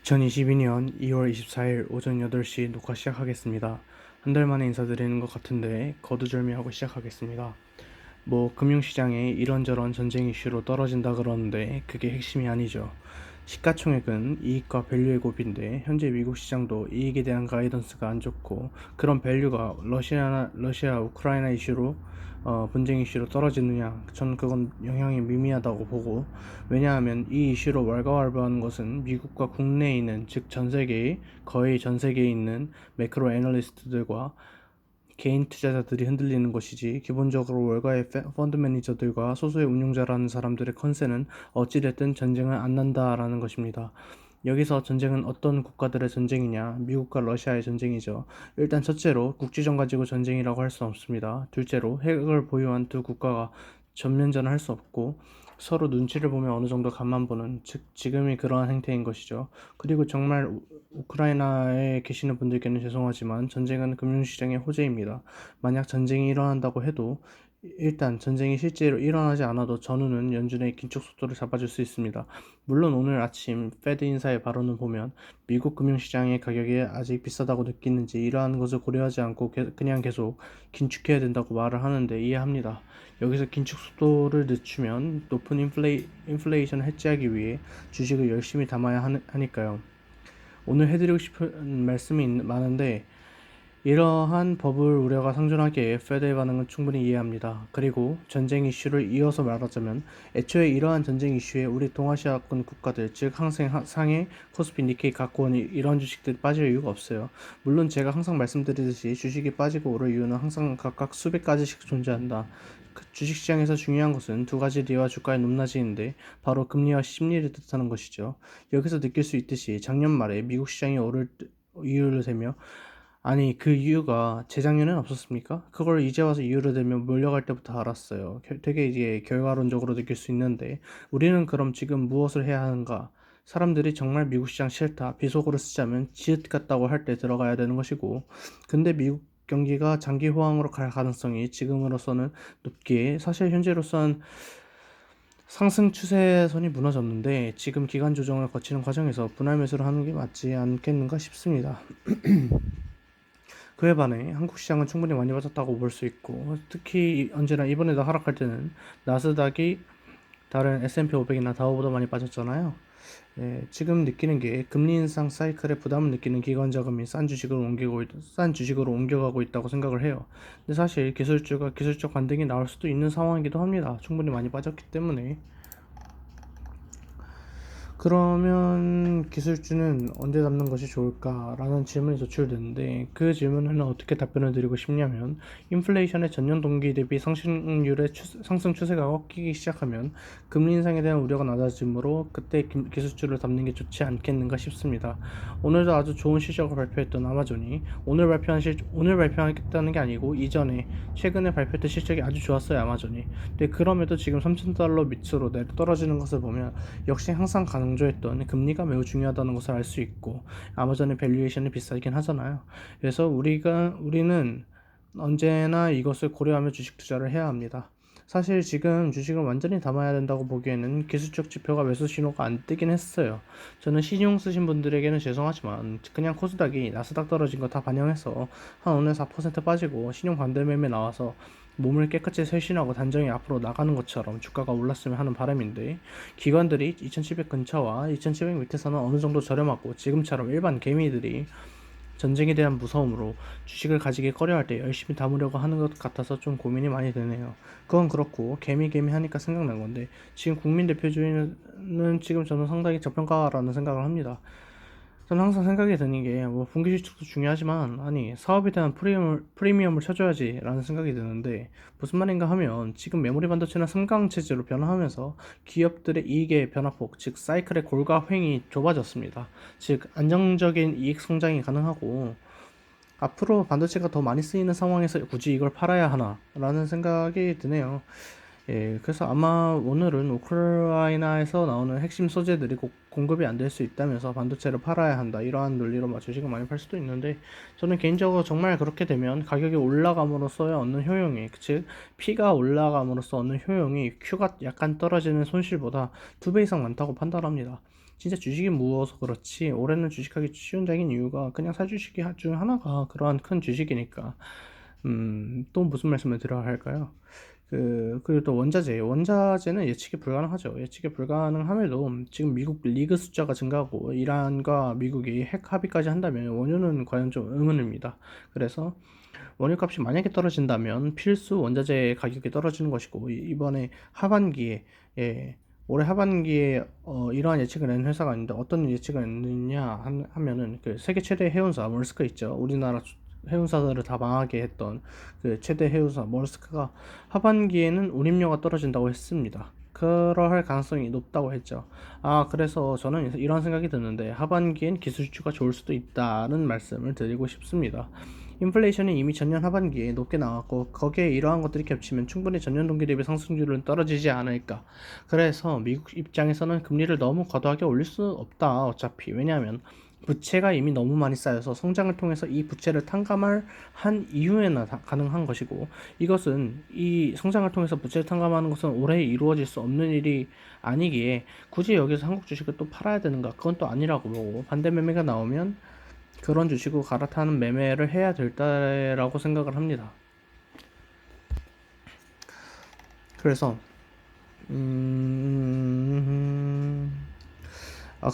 2022년 2월 24일 오전 8시 녹화 시작하겠습니다. 한 달 만에 인사드리는 것 같은데 거두절미하고 시작하겠습니다. 금융시장에 이런저런 전쟁 이슈로 떨어진다 그러는데 그게 핵심이 아니죠. 시가총액은 이익과 밸류의 곱인데 현재 미국 시장도 이익에 대한 가이던스가 안 좋고 그런 밸류가 러시아 우크라이나 이슈로 분쟁 이슈로 떨어지느냐, 저는 그건 영향이 미미하다고 보고, 왜냐하면 이 이슈로 왈가왈부하는 것은 미국과 국내에 있는, 즉 거의 전 세계에 있는 매크로 애널리스트들과 개인 투자자들이 흔들리는 것이지, 기본적으로 월가의 펀드 매니저들과 소수의 운용자라는 사람들의 컨센은 어찌됐든 전쟁은 안 난다라는 것입니다. 여기서 전쟁은 어떤 국가들의 전쟁이냐? 미국과 러시아의 전쟁이죠. 일단 첫째로 국지전 가지고 전쟁이라고 할 수는 없습니다. 둘째로 핵을 보유한 두 국가가 전면전을 할 수 없고 서로 눈치를 보며 어느 정도 간만 보는, 즉 지금이 그러한 행태인 것이죠. 그리고 정말 우크라이나에 계시는 분들께는 죄송하지만 전쟁은 금융시장의 호재입니다. 만약 전쟁이 일어난다고 해도 일단 전쟁이 실제로 일어나지 않아도 전후는 연준의 긴축 속도를 잡아줄 수 있습니다. 물론 오늘 아침 페드 인사의 발언을 보면 미국 금융시장의 가격이 아직 비싸다고 느끼는지 이러한 것을 고려하지 않고 그냥 계속 긴축해야 된다고 말을 하는데 이해합니다. 여기서 긴축 속도를 늦추면 높은 인플레이션을 해지하기 위해 주식을 열심히 담아야 하니까요. 오늘 해드리고 싶은 말씀이 많은데 이러한 버블 우려가 상존하기에 페드의 반응은 충분히 이해합니다. 그리고 전쟁 이슈를 이어서 말하자면 애초에 이러한 전쟁 이슈에 우리 동아시아권 국가들, 즉 상해, 코스피, 니케이, 각권 이런 주식들이 빠질 이유가 없어요. 물론 제가 항상 말씀드리듯이 주식이 빠지고 오를 이유는 항상 각각 수백 가지씩 존재한다. 주식시장에서 중요한 것은 두 가지 리와 주가의 높낮이인데 바로 금리와 심리를 뜻하는 것이죠. 여기서 느낄 수 있듯이 작년 말에 미국 시장이 오를 이유를 대며, 아니 그 이유가 재작년엔 없었습니까? 그걸 이제 와서 이유를 대며 몰려갈 때부터 알았어요. 되게 이게 결과론적으로 느낄 수 있는데, 우리는 그럼 지금 무엇을 해야 하는가? 사람들이 정말 미국 시장 싫다, 비속어를 쓰자면 지읒 같다고 할 때 들어가야 되는 것이고, 근데 미국 경기가 장기 호황으로 갈 가능성이 지금으로서는 높기에 사실 현재로선 상승 추세선이 무너졌는데 지금 기간 조정을 거치는 과정에서 분할 매수를 하는 게 맞지 않겠는가 싶습니다. 그에 반해 한국 시장은 충분히 많이 빠졌다고 볼 수 있고, 특히 언제나 이번에도 하락할 때는 나스닥이 다른 S&P 500이나 다우보다 많이 빠졌잖아요. 지금 느끼는 게 금리 인상 사이클에 부담을 느끼는 기관 자금이 싼 주식으로 옮겨가고 있다고 생각을 해요. 근데 사실 기술적 반등이 나올 수도 있는 상황이기도 합니다. 충분히 많이 빠졌기 때문에. 그러면 기술주는 언제 잡는 것이 좋을까라는 질문이 도출되는데, 그 질문에는 어떻게 답변을 드리고 싶냐면, 인플레이션의 전년 동기 대비 상승 추세가 꺾이기 시작하면 금리 인상에 대한 우려가 낮아지므로 그때 기술주를 잡는 게 좋지 않겠는가 싶습니다. 오늘도 아주 좋은 실적을 발표했던 아마존이 오늘 발표하겠다는 게 아니고 이전에 최근에 발표했던 실적이 아주 좋았어요, 아마존이. 근데 그럼에도 지금 $3,000 밑으로 떨어지는 것을 보면 역시 항상 강조했던 금리가 매우 중요하다는 것을 알 수 있고, 아마존의 밸류에이션이 비싸긴 하잖아요. 그래서 우리는 언제나 이것을 고려하며 주식 투자를 해야 합니다. 사실 지금 주식을 완전히 담아야 된다고 보기에는 기술적 지표가 매수 신호가 안 뜨긴 했어요. 저는 신용 쓰신 분들에게는 죄송하지만 그냥 코스닥이 나스닥 떨어진 거 다 반영해서 한 오늘 4% 빠지고 신용 반대매매 나와서 몸을 깨끗이 쇄신하고 단정히 앞으로 나가는 것처럼 주가가 올랐으면 하는 바람인데, 기관들이 2700 근처와 2700 밑에서는 어느 정도 저렴하고 지금처럼 일반 개미들이 전쟁에 대한 무서움으로 주식을 가지기 꺼려할 때 열심히 담으려고 하는 것 같아서 좀 고민이 많이 되네요. 그건 그렇고 개미 하니까 생각난 건데, 지금 국민 대표주의는 지금 저는 상당히 저평가라는 생각을 합니다. 저는 항상 생각이 드는 게, 분기 실적도 중요하지만 아니 사업에 대한 프리미엄을 쳐줘야지 라는 생각이 드는데, 무슨 말인가 하면 지금 메모리 반도체는 3강 체제로 변화하면서 기업들의 이익의 변화폭, 즉 사이클의 골과 횡이 좁아졌습니다. 즉 안정적인 이익 성장이 가능하고, 앞으로 반도체가 더 많이 쓰이는 상황에서 굳이 이걸 팔아야 하나 라는 생각이 드네요. 그래서 아마 오늘은 우크라이나에서 나오는 핵심 소재들이 공급이 안 될 수 있다면서 반도체를 팔아야 한다, 이러한 논리로 주식을 많이 팔 수도 있는데, 저는 개인적으로 정말 그렇게 되면 가격이 올라감으로써 얻는 효용이, 즉 P가 올라감으로써 얻는 효용이 Q가 약간 떨어지는 손실보다 2배 이상 많다고 판단합니다. 진짜 주식이 무어서 그렇지 올해는 주식하기 쉬운 장인 이유가 그냥 사주식이 중 하나가 그러한 큰 주식이니까. 또 무슨 말씀을 드려야 할까요? 그리고 또 원자재는 예측이 불가능하죠. 예측이 불가능함에도 지금 미국 리그 숫자가 증가하고 이란과 미국이 핵 합의까지 한다면 원유는 과연 좀 의문입니다. 그래서 원유값이 만약에 떨어진다면 필수 원자재 가격이 떨어지는 것이고 이번에 하반기에 예, 올해 하반기에 이러한 예측을 낸 회사가 있는데 어떤 예측을 냈느냐 하면은 그 세계 최대 해운사 머스크 있죠. 우리나라 해운사들을 다 망하게 했던 그 최대 해운사 머스크가 하반기에는 운임료가 떨어진다고 했습니다. 그러할 가능성이 높다고 했죠. 그래서 저는 이런 생각이 드는데 하반기엔 기술주가 좋을 수도 있다는 말씀을 드리고 싶습니다. 인플레이션이 이미 전년 하반기에 높게 나왔고 거기에 이러한 것들이 겹치면 충분히 전년 동기 대비 상승률은 떨어지지 않을까. 그래서 미국 입장에서는 금리를 너무 과도하게 올릴 수 없다. 어차피 왜냐하면 부채가 이미 너무 많이 쌓여서 성장을 통해서 이 부채를 탕감할 한 이후에나 가능한 것이고 이것은 이 성장을 통해서 부채를 탕감하는 것은 올해 이루어질 수 없는 일이 아니기에 굳이 여기서 한국 주식을 또 팔아야 되는가 그건 또 아니라고 보고 반대 매매가 나오면 그런 주식으로 갈아타는 매매를 해야 될 때라고 생각을 합니다. 그래서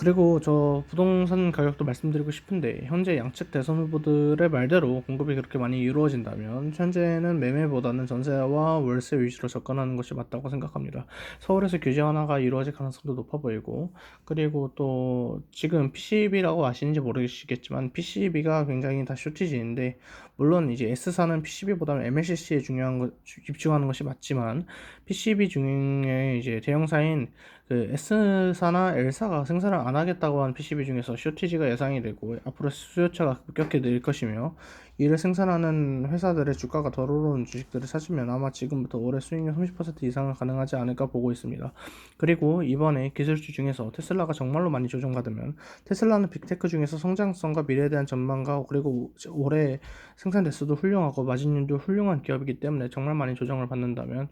그리고 저 부동산 가격도 말씀드리고 싶은데 현재 양측 대선 후보들의 말대로 공급이 그렇게 많이 이루어진다면 현재는 매매보다는 전세와 월세 위주로 접근하는 것이 맞다고 생각합니다. 서울에서 규제 완화가 이루어질 가능성도 높아 보이고 그리고 또 지금 PCB라고 아시는지 모르시겠지만 PCB가 굉장히 다 쇼티지인데 물론 이제 S사는 PCB보다는 MLCC에 집중하는 것이 맞지만 PCB 중에 이제 대형사인 그 S사나 L사가 생산을 안 하겠다고 한 PCB 중에서 쇼티지가 예상이 되고 앞으로 수요처가 급격히 늘 것이며 이를 생산하는 회사들의 주가가 덜 오르는 주식들을 사시면 아마 지금부터 올해 수익률 30% 이상은 가능하지 않을까 보고 있습니다. 그리고 이번에 기술주 중에서 테슬라가 정말로 많이 조정받으면 테슬라는 빅테크 중에서 성장성과 미래에 대한 전망과 그리고 올해 생산 대수도 훌륭하고 마진율도 훌륭한 기업이기 때문에 정말 많이 조정을 받는다면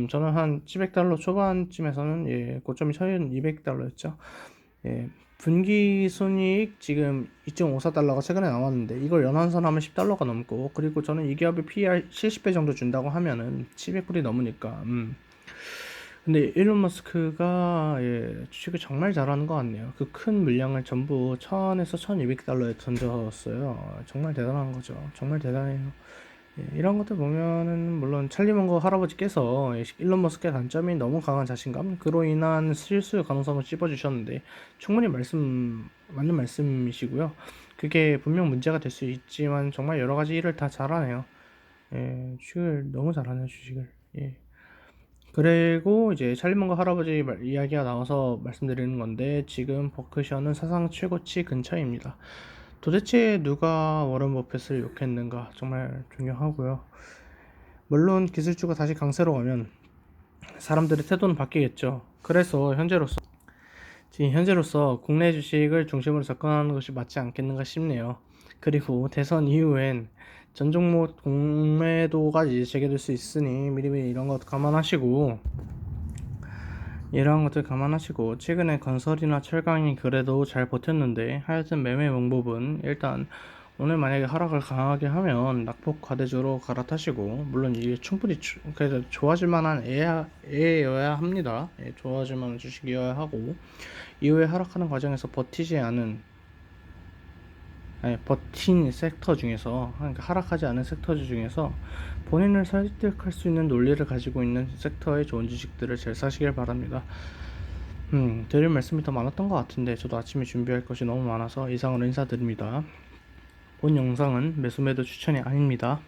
저는 한 700달러 초반쯤에서는 고점이 1200달러였죠. 예, 분기 순이익 지금 2.54달러가 최근에 나왔는데 이걸 연환선하면 10달러가 넘고 그리고 저는 이 기업이 PER 70배 정도 준다고 하면은 700불이 넘으니까 근데 일론 머스크가 주식을 정말 잘하는 것 같네요. 그 큰 물량을 전부 1000에서 1200달러에 던졌어요. 정말 대단한 거죠. 정말 대단해요. 이런 것들 보면은 물론 찰리 먼거 할아버지께서 일론 머스크의 단점이 너무 강한 자신감 그로 인한 실수 가능성을 찝어주셨는데 충분히 맞는 말씀이시고요. 그게 분명 문제가 될 수 있지만 정말 여러 가지 일을 다 잘하네요. 주식을 너무 잘하네요, 주식을. 그리고 이제 찰리 먼거 할아버지 이야기가 나와서 말씀드리는 건데 지금 버크셔는 사상 최고치 근처입니다. 도대체 누가 워런 버핏을 욕했는가 정말 중요하고요. 물론 기술주가 다시 강세로 가면 사람들의 태도는 바뀌겠죠. 그래서 현재로서 국내 주식을 중심으로 접근하는 것이 맞지 않겠는가 싶네요. 그리고 대선 이후엔 전 종목 공매도가 이제 재개될 수 있으니 미리미리 이러한 것들 감안하시고 최근에 건설이나 철강이 그래도 잘 버텼는데 하여튼 매매 방법은 일단 오늘 만약에 하락을 강하게 하면 낙폭 과대주로 갈아타시고 물론 이게 충분히 그래도 좋아질 만한 애여야 합니다. 좋아질 만한 주식이어야 하고 이후에 하락하는 과정에서 버틴 섹터 중에서 그러니까 하락하지 않은 섹터주 중에서 본인을 설득할 수 있는 논리를 가지고 있는 섹터의 좋은 주식들을 잘 사시길 바랍니다. 드릴 말씀이 더 많았던 것 같은데 저도 아침에 준비할 것이 너무 많아서 이상으로 인사드립니다. 본 영상은 매수 매도 추천이 아닙니다.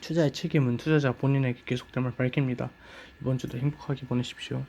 투자의 책임은 투자자 본인에게 계속됨을 밝힙니다. 이번 주도 행복하게 보내십시오.